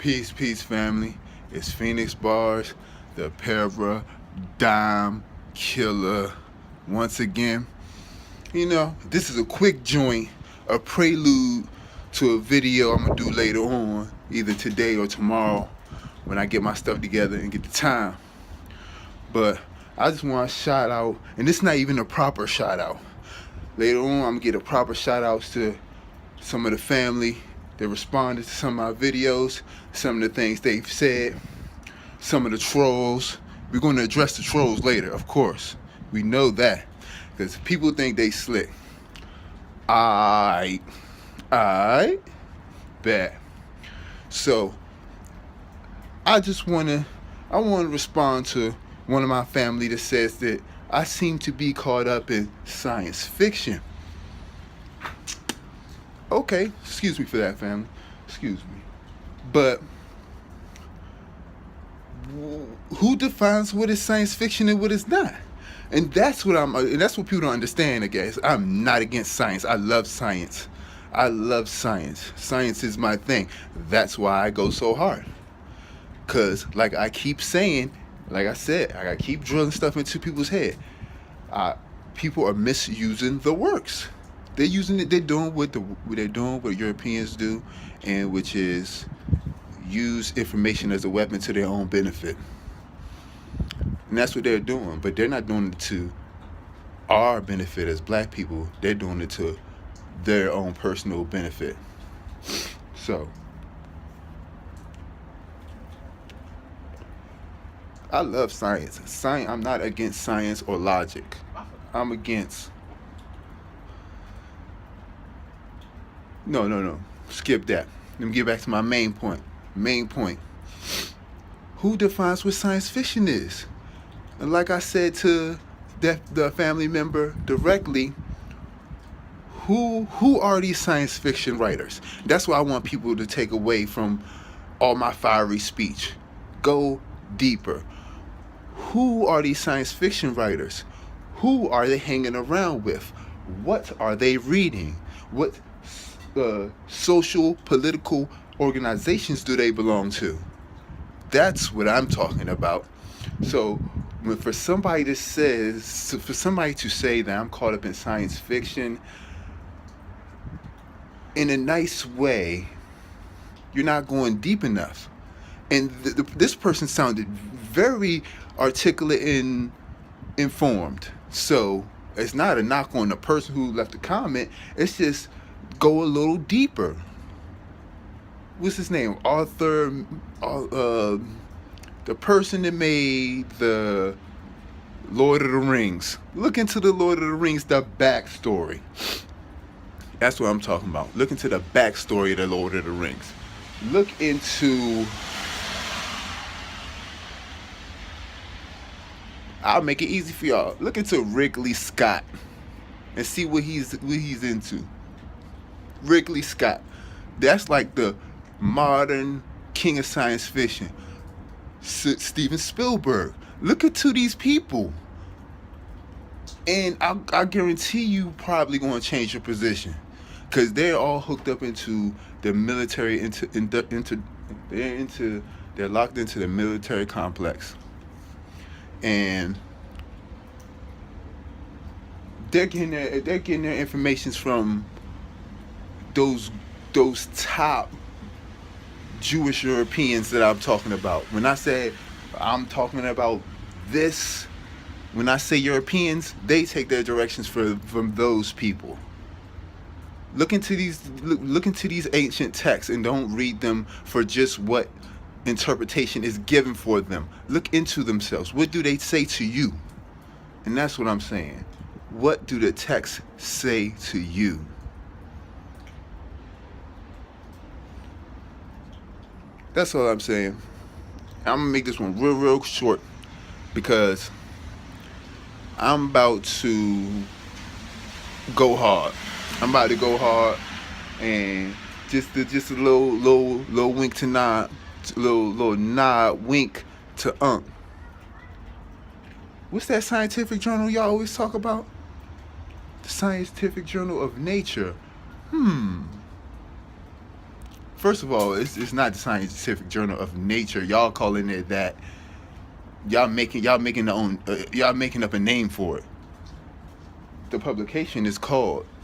Peace, family. It's Phoenix Bars, the paradigm killer. Once again, this is a quick joint, a prelude to a video I'm gonna do later on, either today or tomorrow, when I get my stuff together and get the time. But I just want to shout out, and it's not even a proper shout out. Later on, I'm gonna get a proper shout outs to some of the family that responded to some of my videos, some of the things they've said, some of the trolls. We're going to address the trolls later, of course. We know that, because people think they slick. I bet. So I want to respond to one of my family that says that I seem to be caught up in science fiction. Okay, excuse me for that, family. Excuse me. But who defines what is science fiction and what is not? And that's what people don't understand, I guess. I'm not against science. I love science. Science is my thing. That's why I go so hard. Because, like I keep saying, like I said, I keep drilling stuff into people's head. People are misusing the works. They're using it. They're doing what Europeans do, and which is use information as a weapon to their own benefit. And that's what they're doing. But they're not doing it to our benefit as black people. They're doing it to their own personal benefit. So I love science. I'm not against science or logic. I'm against. No. Skip that. Let me get back to my main point. Who defines what science fiction is? And like I said to the family member directly, who are these science fiction writers? That's what I want people to take away from all my fiery speech. Go deeper. Who are these science fiction writers? Who are they hanging around with? What are they reading? What social, political organizations do they belong to? That's what I'm talking about. So, for somebody to say that I'm caught up in science fiction, in a nice way, you're not going deep enough. And this person sounded very articulate and informed. So it's not a knock on the person who left the comment. It's just go a little deeper. What's his name? Arthur, the person that made the Lord of the Rings. Look into the Lord of the Rings, the backstory. That's what I'm talking about. Look into the backstory of the Lord of the Rings. Look into... I'll make it easy for y'all. Look into Ridley Scott and see what he's into. Ridley Scott. That's like the modern king of science fiction. Steven Spielberg. Look into these people, and I guarantee you probably going to change your position, because they're all hooked up into the military. They're locked into the military complex, and they're getting their information from those top Jewish Europeans that I'm talking about. When I say I'm talking about this, when I say Europeans, they take their directions from those people. Look into these ancient texts and don't read them for just what interpretation is given for them. Look into themselves. What do they say to you? And that's what I'm saying. What do the texts say to you? That's all I'm saying. I'm going to make this one real short, because I'm about to go hard. And just a little wink to nod, little nod wink to What's that scientific journal y'all always talk about? The Scientific Journal of Nature. First of all, it's not the Scientific Journal of Nature. Y'all calling it that. Y'all making up a name for it. The publication is called